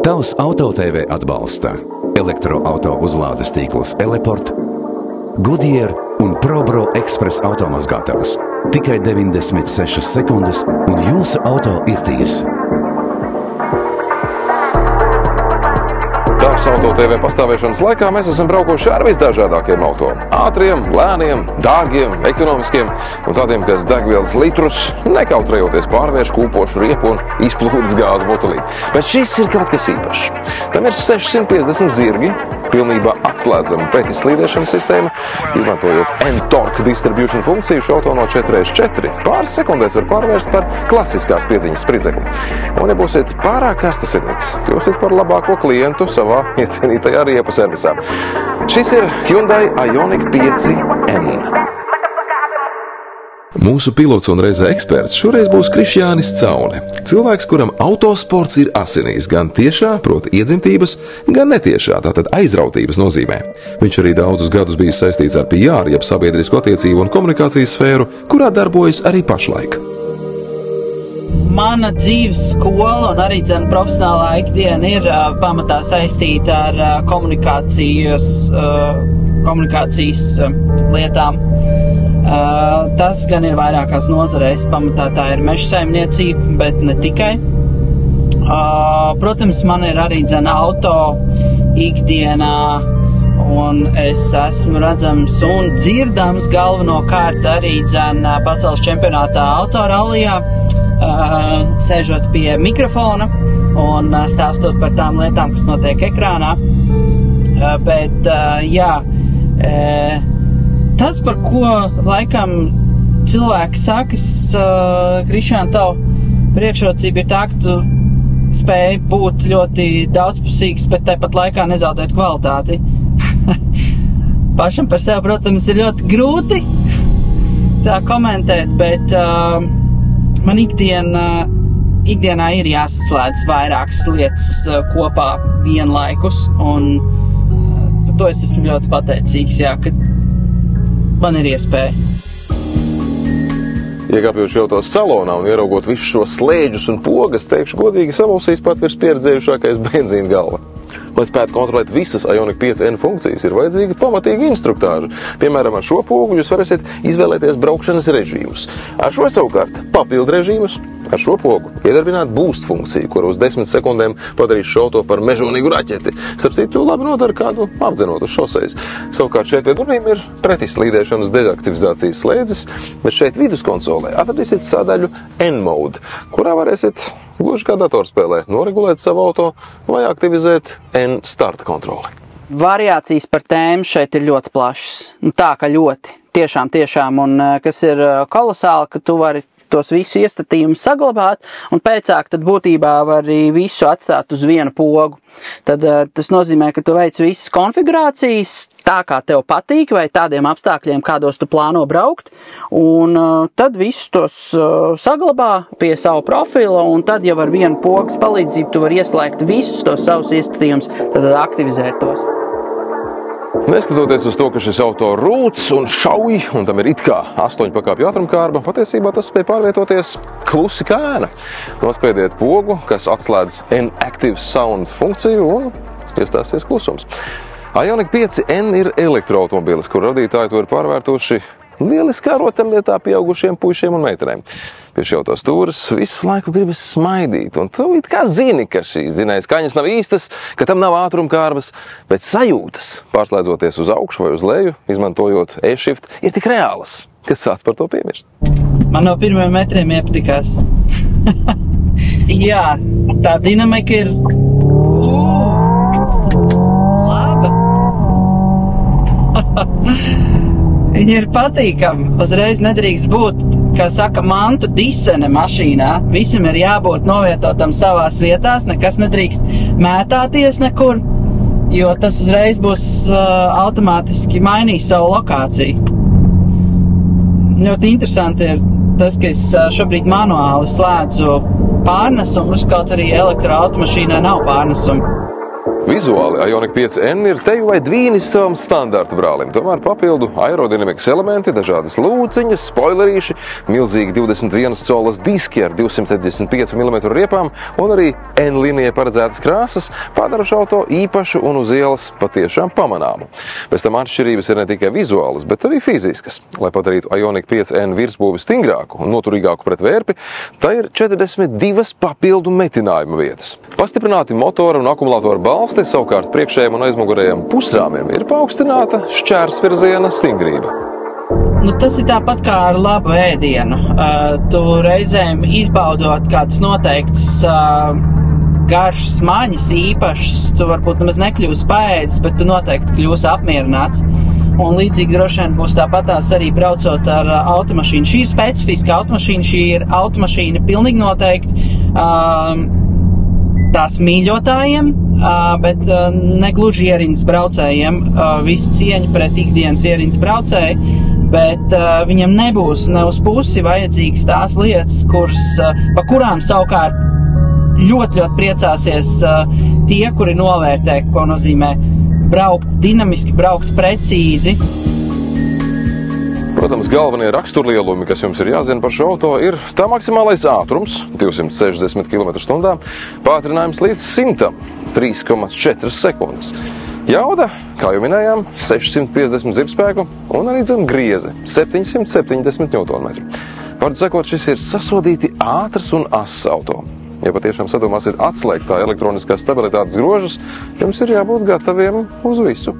Tavs AutoTV atbalsta elektroauto uzlādes tīklus Eleport, Goodyear un ProBro Express automazgātājs. Tikai 96 sekundes un jūsu auto ir tīrs. Tavs AutoTV pastāvēšanas laikā mēs esam braukuši ar visdažādākiem auto. Ātriem, lēniem, dārgiem, ekonomiskiem un tādiem, kas degvielas litrus nekautrējoties pārvērš kūpošu riepu un izplūdes gāzu butelī. Bet šis ir kaut kas īpašs. Tam ir 650 zirgi, pilnībā atslēdzama pretizslīdēšanas sistēma, izmantojot N-Torque distribution funkciju, šo auto no 4x4 pāris sekundēs var pārvērst par klasiskās piedziņas spridzekli. Un ja būsiet pārāk karstasirdīgs, kļūsiet par labāko klientu savā iecienītajā riepu servisā. Šis ir Hyundai Ioniq 5N. Mūsu pilots un reizē eksperts šoreiz būs Krišjānis Caune. Cilvēks, kuram autosports ir asinīs gan tiešā, proti iedzimtības, gan netiešā, tātad aizrautības nozīmē. Viņš arī daudzus gadus bijis saistīts ar PR, jeb sabiedrisko attiecību un komunikācijas sfēru, kurā darbojas arī pašlaik. Mana dzīves skola un arī profesionālā ikdiena ir pamatā saistīta ar komunikācijas lietām. Tas gan ir vairākās nozarēs, pamatā tā ir meža saimniecība, bet ne tikai. Protams, man ir arī auto ikdienā, un es esmu redzams un dzirdams galvenokārt arī pasaules čempionātā autorallijā, sēžot pie mikrofona un stāstot par tām lietām, kas notiek ekrānā. Bet, tas, par ko laikam cilvēki sakas, Krišjān, tavu priekšrocība ir tā, ka tu spēj būt ļoti daudzpusīgs, bet tāpat laikā nezaudēt kvalitāti. Pašam par sevi, protams, ir ļoti grūti tā komentēt, bet man ikdienā ir jāsaslēdz vairākas lietas kopā vienlaikus, un par to es esmu ļoti pateicīgs, ka man ir iespēja. Iekāpjot šo auto salonā un ieraugot visus šos slēģus un pogas, teikšu godīgi, samulsīs pat virs pieredzējušākais benzīna galva. Lai spētu kontrolēt visas Ioniq 5N funkcijas, ir vajadzīga pamatīga instruktāža. Piemēram, ar šo pogu jūs varēsiet izvēlēties braukšanas režīmus. Ar šo savukārt papildu režīmus, ar šo pogu iedarbināt boost funkciju, kur uz 10 sekundēm padarīs šo auto par mežonīgu raķeti. Starp citu, labi nodara kādu apdzenot uz šosejas. Savukārt šeit pie durvīm ir pretizslīdēšanas deaktivizācijas slēdzes, bet šeit viduskonsolē atradīsiet sadaļu N-mode, kurā varēsiet gluži kā datorspēlē noregulēt savu auto vai aktivizēt N-starta kontroli. Variācijas par tēmu šeit ir ļoti plašas. Tā, ka ļoti. Tiešām. Un kas ir kolosāli, ka tu vari tos visu iestatījumus saglabāt, un pēcāk tad būtībā var arī visu atstāt uz vienu pogu. Tad tas nozīmē, ka tu veic visas konfigurācijas tā, kā tev patīk, vai tādiem apstākļiem, kādos tu plāno braukt, un tad visus tos saglabā pie savu profila, un tad jau ar vienu pogas palīdzību tu vari ieslēgt visus tos savus iestatījumus, tad aktivizēt tos. Neskatoties uz to, ka šis auto rūc un šauj, un tam ir it kā 8 pakāpju ātrumkārba, patiesībā tas spēj pārvietoties klusi kā ēna. Nospiediet pogu, kas atslēdz N-Active Sound funkciju, un iestāsies klusums. Ioniq 5N ir elektroautomobilis, kur radītāji to ir pārvērtuši lieliskā rotaļlietā pieaugušiem puišiem un meitenēm. Pie šī auto stūras visu laiku gribas smaidīt, un tu it kā zini, ka šīs dzinējas skaņas nav īstas, ka tam nav ātrumkārbas, bet sajūtas, pārslēdzoties uz augšu vai uz leju, izmantojot e-shift, ir tik reālas, kas sāc par to piemirst. Man no pirmajiem metriem iepatikās. Jā, tā dinamika ir laba. Viņa ir patīkama. Uzreiz nedrīkst būt, kā saka, mantu disene mašīnā. Visam ir jābūt novietotam savās vietās, nekas nedrīkst mētāties nekur, jo tas uzreiz būs automātiski mainīs savu lokāciju. Ļoti interesanti ir tas, ka es šobrīd manuāli slēdzu pārnesumus, kaut arī elektroautomašīnai nav pārnesumu. Vizuāli Ioniq 5N ir teju vai dvīnis savam standarta brālim, tomēr papildu aerodinamikas elementi, dažādas lūciņas, spoilerīši, milzīgi 21 colas diski ar 275 mm riepām un arī N-līnijai paredzētas krāsas padara šo auto īpašu un uz ielas patiešām pamanāmu. Bez tam atšķirības ir ne tikai vizuālas, bet arī fiziskas. Lai padarītu Ioniq 5N virsbūvi stingrāku un noturīgāku pret vērpi, tā ir 42 papildu metinājuma vietas. Pastiprināti motora un akumulātora balsti, savukārt priekšējiem un aizmugurējiem pusrāmiem ir paaugstināta šķērsvirziena stingrība. Tas ir tāpat kā ar labu ēdienu. Tu reizēm izbaudot kādas noteiktas garšas smaņas īpašas, tu varbūt nemaz nekļūsi paēdis, bet tu noteikti kļūsi apmierināts. Un līdzīgi droši vien būs tāpatās arī braucot ar automašīnu. Šī ir specifiska automašīna, šī ir automašīna pilnīgi noteikti tās mīļotājiem, bet negluži ierindas braucējiem. Visu cieņu pret ikdienas ierindas braucēju, bet viņam nebūs ne uz pusi vajadzīgas tās lietas, pa kurām savukārt ļoti priecāsies tie, kuri novērtē, ko nozīmē braukt dinamiski, braukt precīzi. Protams, galvenie raksturlielumi, kas jums ir jāzina par šo auto, ir tā maksimālais ātrums 260 km/h, pātrinājums līdz 100, 3,4 sekundes. Jauda, kā jau minējām, 650 zirgspēku un arī grieze 770 Nm. Vārdu sakot, šis ir sasodīti ātrs un ass auto. Ja patiešām sadomāsiet atslēgt tā elektroniskās stabilitātes grožus, jums ir jābūt gataviem uz visu.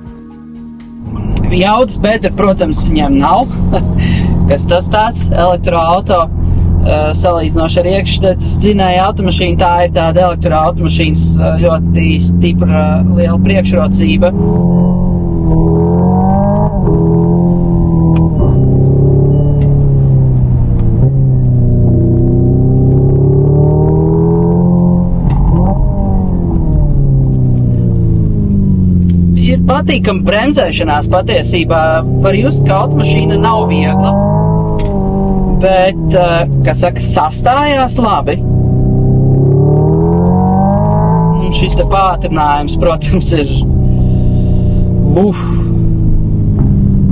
Jaudas bedra, protams, viņiem nav. Kas tas tāds? Elektroauto salīdzinoši ar iekštetes dzinēju automašīnu. Tā ir tāda elektroautomašīnas ļoti stipra liela priekšrocība. Ir patīkama bremzēšanās patiesībā. Var just, ka automašīna nav viegla, bet, kā saka, sastājās labi. Un šis te pātrinājums, protams,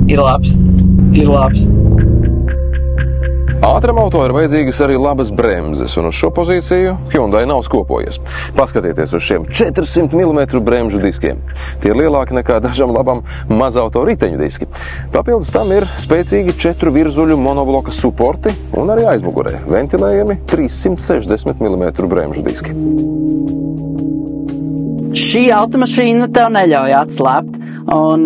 ir labs. Ātram auto ir vajadzīgas arī labas bremzes, un uz šo pozīciju Hyundai nav skopojies. Paskatieties uz šiem 400 mm bremžu diskiem. Tie ir lielāki nekā dažam labam mazauto riteņu diski. Papildus tam ir spēcīgi 4 virzuļu monobloka suporti un arī aizmugurē ventilējami 360 mm bremžu diski. Šī automašīna tev neļauj atslēpt. Un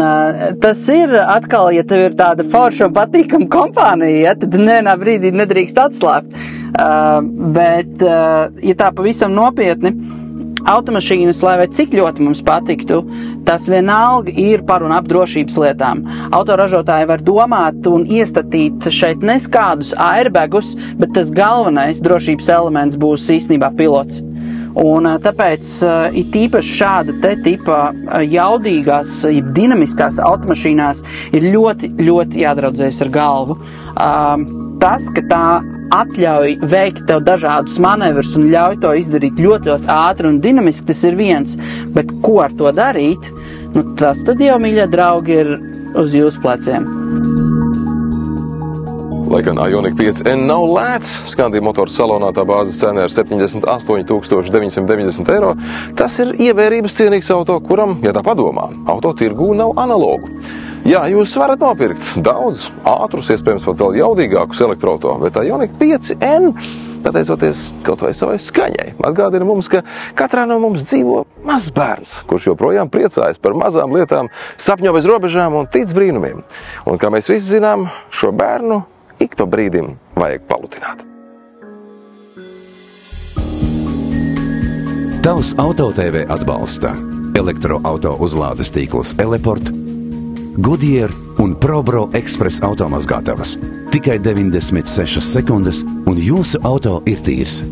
tas ir atkal, ja tev ir tāda forša un patīkama kompānija, tad nevienā brīdī nedrīkst atslēpt. Bet, ja tā pavisam nopietni, automašīnas, lai vai cik ļoti mums patiktu, tas vienalga ir par un ap drošības lietām. Autoražotāji var domāt un iestatīt šeit neskādus airbagus, bet tas galvenais drošības elements būs īstenībā pilots. Un tāpēc ir tīpaši šāda te tipa jaudīgās, dinamiskās automašīnās ir ļoti, ļoti jādraudzējas ar galvu. Tas, ka tā atļauj veikt tev dažādus manevrus un ļauj to izdarīt ļoti, ļoti ātri un dinamiski, tas ir viens. Bet ko ar to darīt? Tas tad jau, mīļie draugi, ir uz jūsu pleciem. Lai gan Ioniq 5N nav lēts, Scandia Motors salonā tā bāzes cena ir 78 990 eiro, tas ir ievērības cienīgs auto, kuram, ja tā padomā, auto tirgū nav analogu. Jā, jūs varat nopirkt daudz ātrus, iespējams pat vēl jaudīgākus elektroauto, bet Ioniq 5N, pateicoties kaut vai savai skaņai, atgādina mums, ka katrā no mums dzīvo mazs bērns, kurš joprojām priecājas par mazām lietām, sapņo bez robežām un tic brīnumiem. Un kā mēs visi zinām, šo bērnu ik pa brīdim vajag palutināt. Tavs AutoTV atbalsta elektroauto uzlādes tīklus Eleport, Goodyear un ProBro Express automazgātavas. Tikai 96 sekundes un jūsu auto ir tīrs.